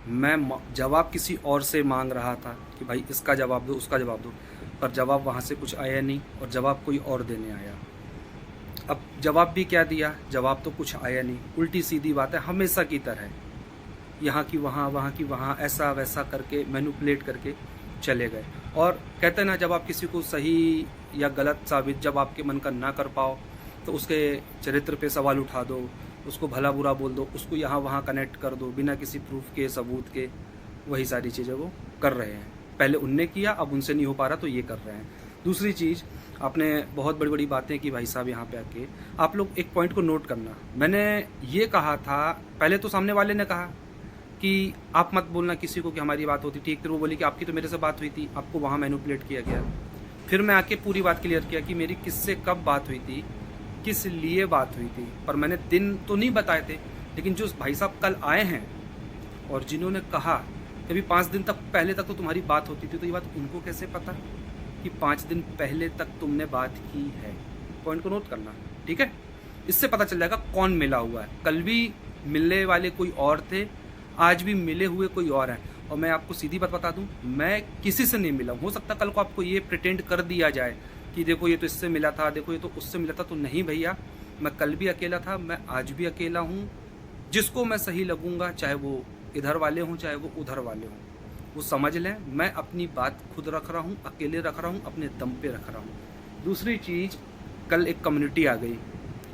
मैं जवाब किसी और से मांग रहा था कि भाई इसका जवाब दो, उसका जवाब दो, पर जवाब वहाँ से कुछ आया नहीं और जवाब कोई और देने आया। अब जवाब भी क्या दिया, जवाब तो कुछ आया नहीं, उल्टी सीधी बात है हमेशा की तरह, यहाँ की वहाँ, वहाँ की वहाँ, ऐसा वैसा करके मैनिपुलेट करके चले गए। और कहते हैं ना, जब आप किसी को सही या गलत साबित जब आपके मन का ना कर पाओ तो उसके चरित्र पे सवाल उठा दो, उसको भला बुरा बोल दो, उसको यहाँ वहाँ कनेक्ट कर दो बिना किसी प्रूफ के, सबूत के। वही सारी चीज़ें वो कर रहे हैं। पहले उनने किया, अब उनसे नहीं हो पा रहा तो ये कर रहे हैं। दूसरी चीज़, आपने बहुत बड़ी बड़ी बातें की भाई साहब यहाँ पे आके। आप लोग एक पॉइंट को नोट करना, मैंने ये कहा था पहले, तो सामने वाले ने कहा कि आप मत बोलना किसी को कि हमारी बात होती ठीक, फिर वो बोली कि आपकी तो मेरे से बात हुई थी, आपको वहाँ मैनिपुलेट किया गया। फिर मैं आके पूरी बात क्लियर किया कि मेरी किससे कब बात हुई थी, किस लिए बात हुई थी, पर मैंने दिन तो नहीं बताए थे। लेकिन जो भाई साहब कल आए हैं और जिन्होंने कहा कि अभी 5 दिन तक पहले तक तो तुम्हारी बात होती थी, तो ये बात उनको कैसे पता कि 5 दिन पहले तक तुमने बात की है? पॉइंट को नोट करना, ठीक है? इससे पता चल जाएगा कौन मिला हुआ है। कल भी मिलने वाले कोई और थे, आज भी मिले हुए कोई और हैं। और मैं आपको सीधी बात बता दूं, मैं किसी से नहीं मिला हूं। हो सकता कल को आपको ये प्रिटेंड कर दिया जाए कि देखो ये तो इससे मिला था, देखो ये तो उससे मिला था, तो नहीं भैया, मैं कल भी अकेला था, मैं आज भी अकेला हूँ। जिसको मैं सही लगूंगा, चाहे वो इधर वाले हों चाहे वो उधर वाले हों, वो समझ लें मैं अपनी बात खुद रख रहा हूँ, अकेले रख रहा हूँ, अपने दम पे रख रहा हूँ। दूसरी चीज़, कल एक कम्युनिटी आ गई,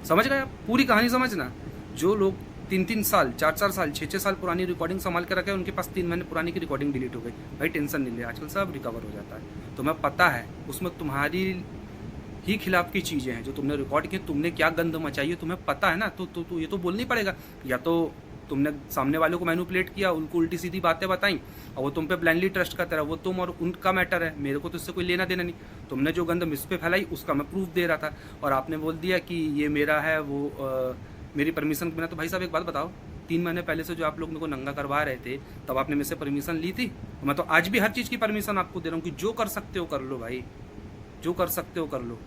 समझ गए आप? पूरी कहानी समझना। जो लोग 3-3 साल, 4-4 साल, 6-6 साल पुरानी रिकॉर्डिंग संभाल के रखे, उनके पास 3 महीने पुरानी की रिकॉर्डिंग डिलीट हो गई। भाई टेंशन नहीं ले, आजकल सब रिकवर हो जाता है। तुम्हें पता है उसमें तुम्हारी ही खिलाफ की चीज़ें हैं जो तुमने रिकॉर्ड की, तुमने क्या गंद मचाई है तुम्हें पता है ना। तो ये तो बोलना ही पड़ेगा। या तो तुमने सामने वालों को मैनिपुलेट किया, उनको उल्टी सीधी बातें बताई और वो तुम पे ब्लाइंडली ट्रस्ट करता रहा, वो तुम और उनका मैटर है, मेरे को तो इससे कोई लेना देना नहीं। तुमने जो गंद मुझ पे फैलाई उसका मैं प्रूफ दे रहा था और आपने बोल दिया कि ये मेरा है, वो मेरी परमिशन के बिना। तो भाई साहब एक बात बताओ, 3 महीने पहले से जो आप लोग मेरे को नंगा करवा रहे थे, तब आपने मेरे से परमिशन ली थी? मैं तो आज भी हर चीज़ की परमिशन आपको दे रहा हूँ कि जो कर सकते हो कर लो भाई, जो कर सकते हो कर लो।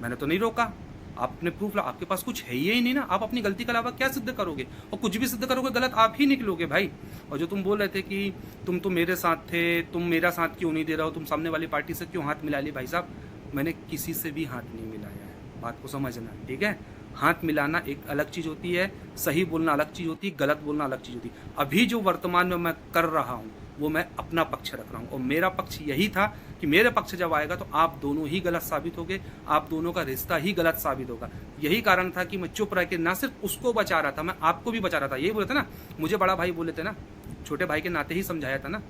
मैंने तो नहीं रोका। आपने प्रूफ, आपके पास कुछ है ही नहीं ना, आप अपनी गलती के अलावा क्या सिद्ध करोगे? और कुछ भी सिद्ध करोगे गलत आप ही निकलोगे भाई। और जो तुम बोल रहे थे कि तुम तो मेरे साथ थे, तुम मेरा साथ क्यों नहीं दे रहे हो, तुम सामने वाली पार्टी से क्यों हाथ मिला लिए? भाई साहब, मैंने किसी से भी हाथ नहीं मिलाया है, बात को समझना, ठीक है? हाथ मिलाना एक अलग चीज़ होती है, सही बोलना अलग चीज़ होती है, गलत बोलना अलग चीज़ होती है। अभी जो वर्तमान में मैं कर रहा हूँ वो मैं अपना पक्ष रख रहा हूँ और मेरा पक्ष यही था कि मेरे पक्ष जब आएगा तो आप दोनों ही गलत साबित होगे, आप दोनों का रिश्ता ही गलत साबित होगा। यही कारण था कि मैं चुप रह के ना सिर्फ उसको बचा रहा था, मैं आपको भी बचा रहा था। यही बोले थे ना, मुझे बड़ा भाई बोले थे ना, छोटे भाई के नाते ही समझाया था ना।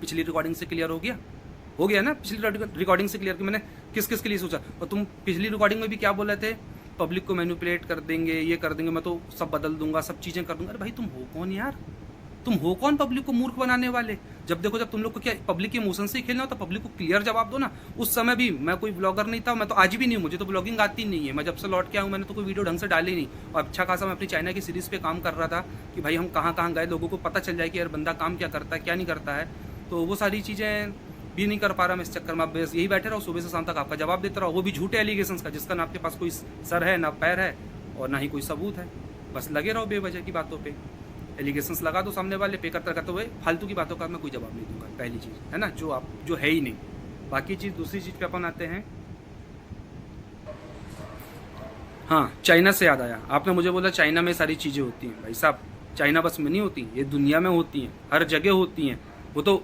पिछली रिकॉर्डिंग से क्लियर हो गया ना? पिछली रिकॉर्डिंग से क्लियर कि मैंने किस किस के लिए सोचा। और तुम पिछली रिकॉर्डिंग में भी क्या बोल रहे थे? पब्लिक को मैनिपुलेट कर देंगे, ये कर देंगे, मैं तो सब बदल दूंगा, सब चीज़ें कर दूंगा। अरे भाई तुम हो कौन यार? तुम हो कौन पब्लिक को मूर्ख बनाने वाले? जब देखो, जब तुम लोग को क्या पब्लिक के इमोशन से ही खेलना हो तो पब्लिक को क्लियर जवाब दो ना। उस समय भी मैं कोई ब्लॉगर नहीं था, मैं तो आज भी नहीं हूँ, मुझे तो ब्लॉगिंग आती नहीं है। मैं जब से लौट के आऊँ मैंने तो कोई वीडियो ढंग से डाली नहीं। और अच्छा खासा मैं अपनी चाइना की सीरीज़ पे काम कर रहा था कि भाई हम कहाँ कहाँ गए, लोगों को पता चल जाए कि यार बंदा काम क्या करता है क्या नहीं करता है। तो वो सारी चीज़ें भी नहीं कर पा रहा मैं इस चक्कर में। अब बस यही बैठे रहो, सुबह से शाम तक आपका जवाब देता रहो, वो भी झूठे एलिगेशंस का, जिसका ना आपके पास कोई सर है ना पैर है और ना ही कोई सबूत है। बस लगे रहो बेवजह की बातों पे, एलिगेशंस लगा दो सामने वाले, पे करते करते हुए फालतू की बातों का मैं कोई जवाब नहीं दूंगा। पहली चीज़ है ना, जो है ही नहीं। बाकी चीज़, दूसरी चीज़ पे अपन आते हैं। हाँ, चाइना से याद आया, आपने मुझे बोला चाइना में सारी चीज़ें होती हैं। भाई साहब, चाइना बस में नहीं होती, ये दुनिया में होती हैं, हर जगह होती हैं। वो तो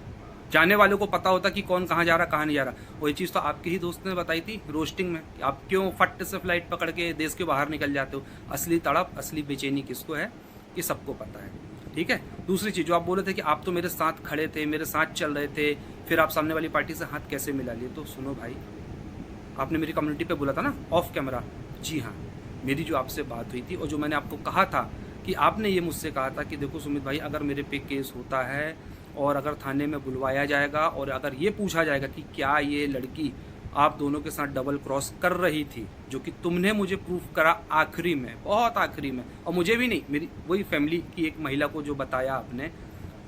जाने वालों को पता होता कि कौन कहाँ जा रहा कहाँ नहीं जा रहा। वही चीज़ तो आपके ही दोस्त ने बताई थी रोस्टिंग में कि आप क्यों फट से फ्लाइट पकड़ के देश के बाहर निकल जाते हो। असली तड़प, असली बेचैनी किसको है कि सबको पता है, ठीक है? दूसरी चीज़, जो आप बोले थे कि आप तो मेरे साथ खड़े थे, मेरे साथ चल रहे थे, फिर आप सामने वाली पार्टी से हाथ कैसे मिला लिए? तो सुनो भाई, आपने मेरी कम्युनिटी पे बोला था ना ऑफ कैमरा, जी हाँ, मेरी जो आपसे बात हुई थी और जो मैंने आपको कहा था कि आपने ये मुझसे कहा था कि देखो सुमित भाई, अगर मेरे पे केस होता है और अगर थाने में बुलवाया जाएगा और अगर ये पूछा जाएगा कि क्या ये लड़की आप दोनों के साथ डबल क्रॉस कर रही थी, जो कि तुमने मुझे प्रूफ करा आखिरी में, बहुत आखिरी में, और मुझे भी नहीं, मेरी वही फैमिली की एक महिला को जो बताया आपने,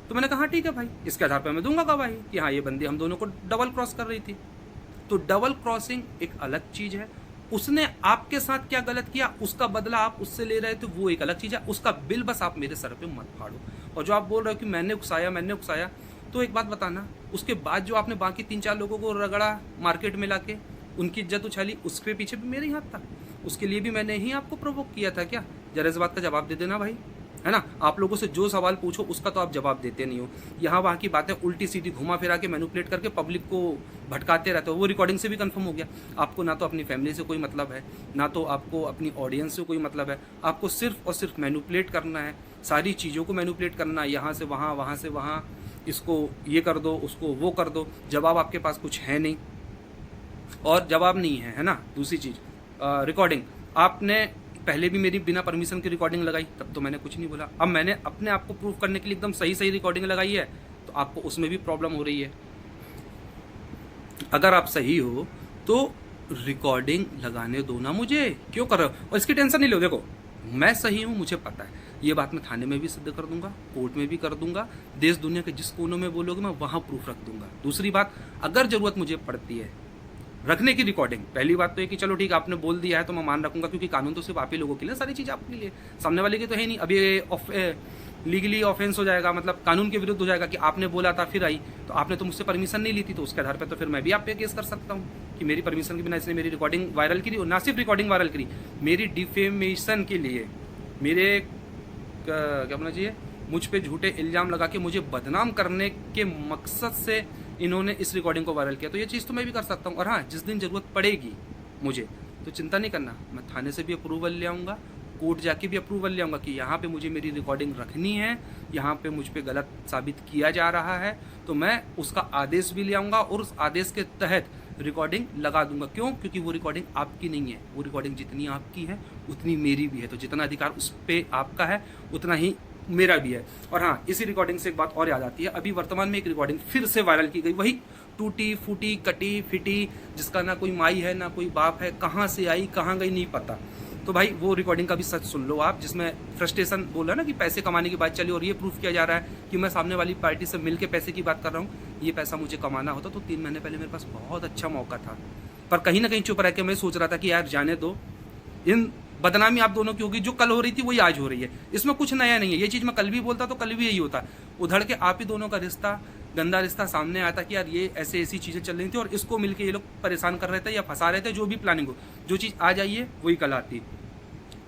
तो मैंने कहा ठीक है भाई, इसके आधार पर मैं दूंगा गवाही कि हाँ ये बंदी हम दोनों को डबल क्रॉस कर रही थी। तो डबल क्रॉसिंग एक अलग चीज़ है, उसने आपके साथ क्या गलत किया उसका बदला आप उससे ले रहे थे वो एक अलग चीज़ है। उसका बिल बस आप मेरे सर पे मत फाड़ो। और जो आप बोल रहे हो कि मैंने उकसाया, तो एक बात बताना, उसके बाद जो आपने बाकी 3-4 लोगों को रगड़ा मार्केट में लाके, उनकी इज्जत उछाली, उसके पीछे भी मेरा ही हाथ था। उसके लिए भी मैंने ही आपको प्रोवोक किया था क्या? जरा इस बात का जवाब दे देना भाई, है ना? आप लोगों से जो सवाल पूछो उसका तो आप जवाब देते नहीं हो। यहाँ वहाँ की बातें उल्टी सीधी घुमा फिरा के मैनिपुलेट करके पब्लिक को भटकाते रहते हो। वो रिकॉर्डिंग से भी कंफर्म हो गया, आपको ना तो अपनी फैमिली से कोई मतलब है, ना तो आपको अपनी ऑडियंस से कोई मतलब है। आपको सिर्फ और सिर्फ मैनिपुलेट करना है, सारी चीज़ों को मैनिपुलेट करना है, यहाँ से वहाँ, वहाँ से वहाँ, इसको ये कर दो, उसको वो कर दो। जवाब आपके पास कुछ है नहीं, और जवाब नहीं है, है ना? दूसरी चीज़, रिकॉर्डिंग आपने पहले भी मेरी बिना परमिशन की रिकॉर्डिंग लगाई, तब तो मैंने कुछ नहीं बोला। अब मैंने अपने आप को प्रूव करने के लिए एकदम सही रिकॉर्डिंग लगाई है, तो आपको उसमें भी प्रॉब्लम हो रही है। अगर आप सही हो तो रिकॉर्डिंग लगाने दो ना, मुझे क्यों कर रहे हो? और इसकी टेंशन नहीं लो, देखो मैं सही हूँ, मुझे पता है। ये बात मैं थाने में भी सिद्ध कर दूंगा, कोर्ट में भी कर दूंगा, देश दुनिया के जिस कोनों में बोलोगे मैं वहाँ प्रूफ रख दूंगा। दूसरी बात, अगर ज़रूरत मुझे पड़ती है रखने की रिकॉर्डिंग, पहली बात तो ये कि चलो ठीक है आपने बोल दिया है तो मैं मान रखूंगा, क्योंकि कानून तो सिर्फ आप ही लोगों के लिए, सारी चीज़ आपके लिए, सामने वाले की तो है नहीं। अब ये लीगली ऑफेंस हो जाएगा, मतलब कानून के विरुद्ध हो जाएगा कि आपने बोला था फिर आई, तो आपने तो मुझसे परमिशन नहीं ली थी, तो उसके आधार पर तो फिर मैं भी आप पे केस कर सकता हूँ कि मेरी परमिशन के बिना इसने मेरी रिकॉर्डिंग वायरल करी, और ना सिर्फ रिकॉर्डिंग वायरल करी, मेरी डिफेमेशन के लिए, मेरे क्या बोलना चाहिए, मुझ पे झूठे इल्ज़ाम लगा के मुझे बदनाम करने के मकसद से इन्होंने इस रिकॉर्डिंग को वायरल किया। तो ये चीज़ तो मैं भी कर सकता हूँ। और हाँ, जिस दिन ज़रूरत पड़ेगी मुझे, तो चिंता नहीं करना, मैं थाने से भी अप्रूवल ले आऊँगा, कोर्ट जाके भी अप्रूवल ले आऊँगा कि यहाँ पे मुझे मेरी रिकॉर्डिंग रखनी है, यहाँ पे मुझ पे गलत साबित किया जा रहा है, तो मैं उसका आदेश भी ले आऊँगा और उस आदेश के तहत रिकॉर्डिंग लगा दूंगा। क्यों? क्योंकि वो रिकॉर्डिंग आपकी नहीं है, वो रिकॉर्डिंग जितनी आपकी है उतनी मेरी भी है, तो जितना अधिकार उस पर आपका है उतना ही मेरा भी है। और हाँ, इसी रिकॉर्डिंग से एक बात और याद आती है, अभी वर्तमान में एक रिकॉर्डिंग फिर से वायरल की गई, वही टूटी फूटी कटी फिटी, जिसका ना कोई माई है ना कोई बाप है, कहाँ से आई कहाँ गई नहीं पता। तो भाई वो रिकॉर्डिंग का भी सच सुन लो आप, जिसमें फ्रस्ट्रेशन बोला ना कि पैसे कमाने की बात चली, और ये प्रूफ किया जा रहा है कि मैं सामने वाली पार्टी से मिलकर पैसे की बात कर रहा हूँ। ये पैसा मुझे कमाना होता तो 3 महीने पहले मेरे पास बहुत अच्छा मौका था, पर कहीं ना कहीं चुप रह के मैं सोच रहा था कि यार जाने दो, इन बदनामी आप दोनों की होगी, जो कल हो रही थी वही आज हो रही है, इसमें कुछ नया नहीं है। ये चीज़ मैं कल भी बोलता तो कल भी यही होता, उधड़ के आप ही दोनों का रिश्ता, गंदा रिश्ता सामने आया था कि यार ये ऐसी चीज़ें चल रही थी और इसको मिलके ये लोग परेशान कर रहे थे या फंसा रहे थे, जो भी प्लानिंग हो, जो चीज़ आज आई है वही कल आती।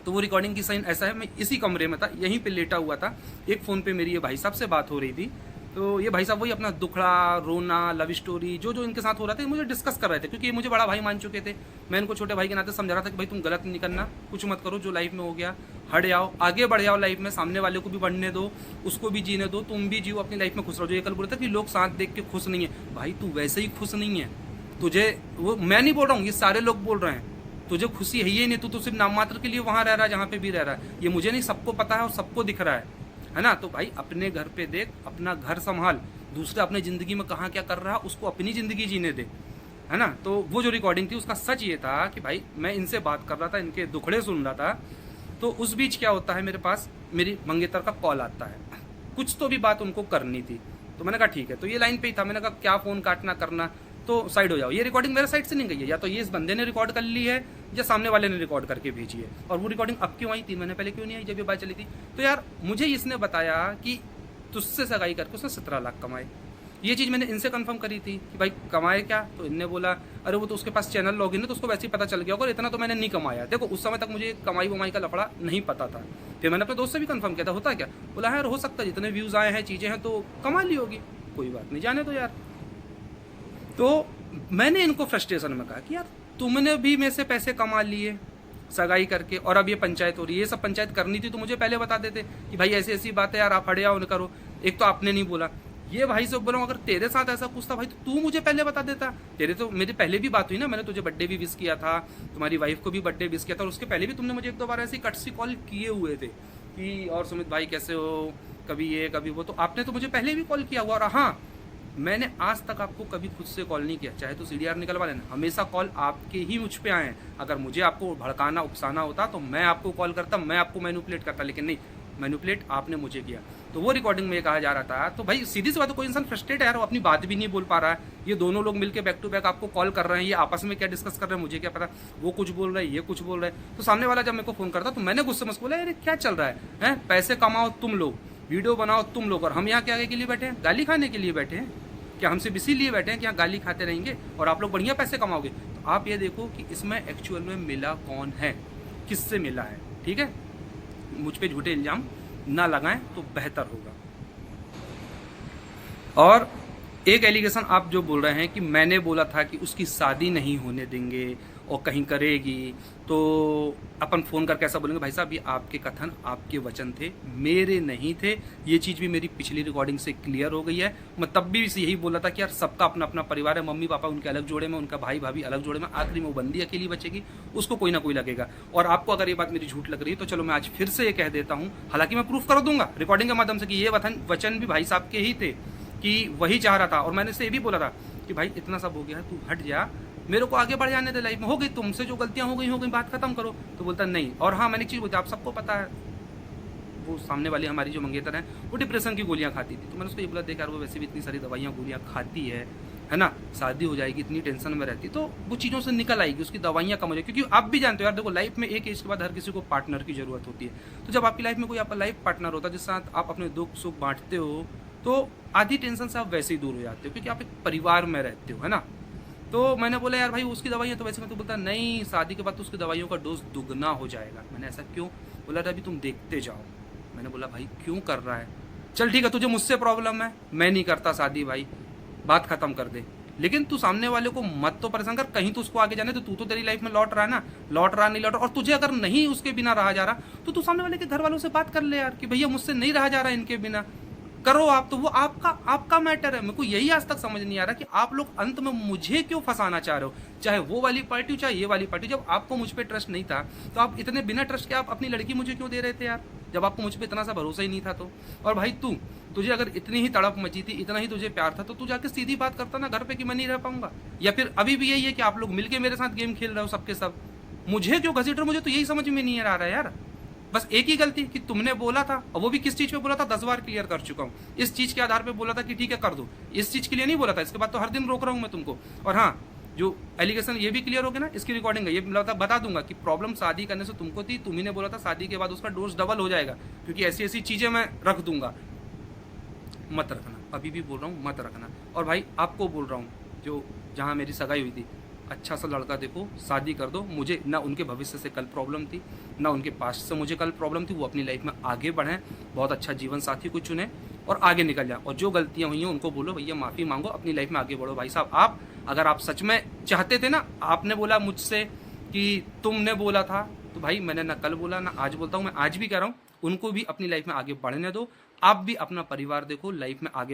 तो वो रिकॉर्डिंग की साइन ऐसा है, मैं इसी कमरे में था, यहीं पे लेटा हुआ था, एक फ़ोन पे मेरी ये भाई साहब से बात हो रही थी, तो ये भाई साहब वही अपना दुखड़ा रोना लव स्टोरी जो जो इनके साथ हो रहा था मुझे डिस्कस कर रहे थे, क्योंकि ये मुझे बड़ा भाई मान चुके थे। मैं इनको छोटे भाई के नाते समझा रहा था कि भाई तुम गलत नहीं करना, कुछ मत करो, जो लाइफ में हो गया हट जाओ, आगे बढ़ जाओ लाइफ में, सामने वाले को भी बढ़ने दो, उसको भी जीने दो, तुम भी जियो अपनी लाइफ में खुश रहो। जो ये कल बोल रहा था कि लोग साथ देख के खुश नहीं है, भाई तू वैसे ही खुश नहीं है, तुझे वो मैं नहीं बोल रहा हूँ, ये सारे लोग बोल रहे हैं, तुझे खुशी है ही नहीं, तू तो सिर्फ नाम मात्र के लिए वहाँ रह रहा है जहाँ पे भी रह रहा है, ये मुझे नहीं, सबको पता है और सबको दिख रहा है ना। तो भाई अपने घर पे देख, अपना घर संभाल, दूसरा अपने ज़िंदगी में कहाँ क्या कर रहा है उसको अपनी ज़िंदगी जीने दे, है ना। तो वो जो रिकॉर्डिंग थी उसका सच ये था कि भाई मैं इनसे बात कर रहा था, इनके दुखड़े सुन रहा था, तो उस बीच क्या होता है, मेरे पास मेरी मंगेतर का कॉल आता है, कुछ तो भी बात उनको करनी थी, तो मैंने कहा ठीक है, तो ये लाइन पे ही था, मैंने कहा क्या फ़ोन काटना करना, तो साइड हो जाओ, ये रिकॉर्डिंग मेरे साइड से नहीं गई है, या तो ये इस बंदे ने रिकॉर्ड कर ली है या सामने वाले ने रिकॉर्ड करके भेजी है। और वो रिकॉर्डिंग अब क्यों आई, 3 महीने पहले क्यों नहीं आई जब ये बात चली थी। तो यार मुझे इसने बताया कि तुझसे सगाई करके उसने 17 लाख कमाए, ये चीज़ मैंने इनसे कंफर्म करी थी कि भाई कमाए क्या, तो इनने बोला अरे वो तो उसके पास चैनल लॉगिन है तो उसको वैसे ही पता चल गया, और इतना तो मैंने नहीं कमाया। देखो उस समय तक मुझे कमाई वमाई का लफड़ा नहीं पता था, फिर मैंने अपने दोस्त से भी कंफर्म किया था, होता क्या, बोला यार हो सकता है जितने व्यूज़ आए हैं चीज़ें हैं तो कमा ली होगी, कोई बात नहीं जाने दो यार। तो मैंने इनको फ्रस्ट्रेशन में कहा कि यार तुमने भी मेरे से पैसे कमा लिए सगाई करके, और अब ये पंचायत हो रही है, ये सब पंचायत करनी थी तो मुझे पहले बता देते कि भाई ऐसी ऐसी बात है यार, आप हटे आओ न करो। एक तो आपने नहीं बोला, ये भाई से बोला अगर तेरे साथ ऐसा कुछ था भाई तो तू मुझे पहले बता देता, तेरे तो मेरी पहले भी बात हुई ना, मैंने तुझे बर्थडे भी विश किया था, तुम्हारी वाइफ को भी बर्थडे विश किया था, और उसके पहले भी तुमने मुझे 1-2 बार ऐसी कट सी कॉल किए हुए थे कि और सुमित भाई कैसे हो, कभी ये कभी वो, तो आपने तो मुझे पहले भी कॉल किया हुआ। और हाँ, मैंने आज तक आपको कभी खुद से कॉल नहीं किया, चाहे तो CDR निकलवा लेना, हमेशा कॉल आपके ही मुझ पे आए हैं। अगर मुझे आपको भड़काना उकसाना होता तो मैं आपको कॉल करता, मैं आपको मैनिपुलेट करता, लेकिन नहीं, मैनिपुलेट आपने मुझे किया। तो वो रिकॉर्डिंग में कहा जा रहा था, तो भाई सीधी सी बात है, कोई इंसान फ्रस्ट्रेट है यार, वो अपनी बात भी नहीं बोल पा रहा है, ये दोनों लोग मिलकर बैक टू बैक आपको कॉल कर रहे हैं, ये आपस में क्या डिस्कस कर रहे हैं मुझे क्या पता, वो कुछ बोल रहे हैं ये कुछ बोल रहे हैं। तो सामने वाला जब मेरे को फ़ोन करता तो मैंने गुस्से में बोला अरे क्या चल रहा है, पैसे कमाओ तुम लोग, वीडियो बनाओ तुम लोग, और हम यहाँ क्या के लिए बैठे हैं? गाली खाने के लिए बैठे हैं क्या? हम सिर्फ इसीलिए बैठे हैं कि यहाँ गाली खाते रहेंगे और आप लोग बढ़िया पैसे कमाओगे? तो आप ये देखो कि इसमें एक्चुअल में मिला कौन है, किससे मिला है। ठीक है, मुझ पे झूठे इल्जाम ना लगाएं तो बेहतर होगा। और एक एलिगेशन आप जो बोल रहे हैं कि मैंने बोला था कि उसकी शादी नहीं होने देंगे और कहीं करेगी, तो अपन फ़ोन करके ऐसा बोलेंगे भाई साहब ये आपके कथन, आपके वचन थे, मेरे नहीं थे। ये चीज़ भी मेरी पिछली रिकॉर्डिंग से क्लियर हो गई है। मैं तब भी यही बोला था कि यार सबका अपना अपना परिवार है, मम्मी पापा उनके अलग जोड़े में, उनका भाई भाभी अलग जोड़े में, आखिरी में वो बंदी अकेली बचेगी, उसको कोई ना कोई लगेगा। और आपको अगर ये बात मेरी झूठ लग रही है तो चलो मैं आज फिर से ये कह देता हूँ, हालांकि मैं प्रूफ कर दूंगा रिकॉर्डिंग के माध्यम से कि ये वचन भी भाई साहब के ही थे, कि वही चाह रहा था। और मैंने से ये भी बोला था कि भाई इतना सब हो गया, तू हट जा, मेरे को आगे बढ़ जाने दे लाइफ में, हो गई तुमसे जो गलतियां हो गई, बात खत्म करो। तो बोलता नहीं। और हाँ, मैंने एक चीज़ बोलती, आप सबको पता है वो सामने वाली हमारी जो मंगेतर है वो डिप्रेशन की गोलियां खाती थी। तो मैंने उसको ये बोला, देख यार वो वैसे भी इतनी सारी दवाइयाँ गोलियां खाती है ना, शादी हो जाएगी, इतनी टेंशन में रहती, तो वो चीज़ों से निकल आएगी, उसकी दवाइयाँ कम हो जाएगी। क्योंकि आप भी जानते हो यार, देखो लाइफ में एक एज के बाद हर किसी को पार्टनर की जरूरत होती है। तो जब आपकी लाइफ में कोई आपका लाइफ पार्टनर होता है जिसके साथ आप अपने दुख सुख बांटते हो, तो आधी टेंशन से आप वैसे ही दूर हो जाते हो, क्योंकि आप एक परिवार में रहते हो, है ना। तो मैंने बोला यार भाई उसकी दवाइयाँ तो वैसे, मैं तो बोलता नहीं, शादी के बाद तो उसकी दवाइयों का डोज दुगना हो जाएगा। मैंने ऐसा क्यों बोला था, अभी तुम देखते जाओ। मैंने बोला भाई क्यों कर रहा है, चल ठीक है तुझे मुझसे प्रॉब्लम है, मैं नहीं करता शादी भाई, बात खत्म कर दे, लेकिन तू सामने वाले को मत तो परेशान कर, कहीं तो उसको आगे जाने तो। तू तो तेरी लाइफ में लौट रहा है ना, लौट रहा नहीं लौट रहा, और तुझे अगर नहीं उसके बिना रहा जा रहा तो तू सामने वाले के घर वालों से बात कर ले यार कि भैया मुझसे नहीं रहा जा रहा इनके बिना, करो आप। तो वो आपका मैटर है। मेरे को यही आज तक समझ नहीं आ रहा कि आप लोग अंत में मुझे क्यों फंसाना चाह रहे हो, चाहे वो वाली पार्टी हो चाहे ये वाली पार्टी। जब आपको मुझ पे ट्रस्ट नहीं था तो आप इतने बिना ट्रस्ट के आप अपनी लड़की मुझे क्यों दे रहे थे यार, जब आपको मुझ पे इतना सा भरोसा ही नहीं था तो। और भाई तुझे अगर इतनी ही तड़प मची थी, इतना ही तुझे प्यार था, तो तू जाके सीधी बात करता ना घर पे कि मैं नहीं रह पाऊंगा। या फिर अभी भी यही है कि आप लोग मिलके मेरे साथ गेम खेल रहे हो सबके सब, मुझे क्यों घसीट रहे हो, मुझे तो यही समझ में नहीं आ रहा है यार। बस एक ही गलती कि तुमने बोला था, और वो भी किस चीज पे बोला था 10 बार क्लियर कर चुका हूँ। इस चीज के आधार पे बोला था कि ठीक है कर दो, इस चीज के लिए नहीं बोला था। इसके बाद तो हर दिन रोक रहा हूँ मैं तुमको। और हाँ, जो एलिगेशन ये भी क्लियर हो गया ना, इसकी रिकॉर्डिंग है, ये बता दूंगा कि प्रॉब्लम शादी करने से तुमको थी, तुम्ही ने बोला था शादी के बाद उसका डोज डबल हो जाएगा, क्योंकि ऐसी ऐसी चीजें मैं रख दूंगा। मत रखना, अभी भी बोल रहा हूँ मत रखना। और भाई आपको बोल रहा हूँ, जो जहाँ मेरी सगाई हुई थी, अच्छा सा लड़का देखो, शादी कर दो। मुझे ना उनके भविष्य से कल प्रॉब्लम थी, ना उनके पास्ट से मुझे कल प्रॉब्लम थी। वो अपनी लाइफ में आगे बढ़ें, बहुत अच्छा जीवन साथी को चुने और आगे निकल जाए। और जो गलतियां हुई हैं उनको बोलो भैया माफ़ी मांगो, अपनी लाइफ में आगे बढ़ो। भाई साहब आप, अगर आप सच में चाहते थे ना, आपने बोला मुझसे कि तुमने बोला था, तो भाई मैंने ना कल बोला ना आज बोलता हूँ, मैं आज भी कह रहा हूँ, उनको भी अपनी लाइफ में आगे बढ़ने दो। आप भी अपना परिवार देखो, लाइफ में आगे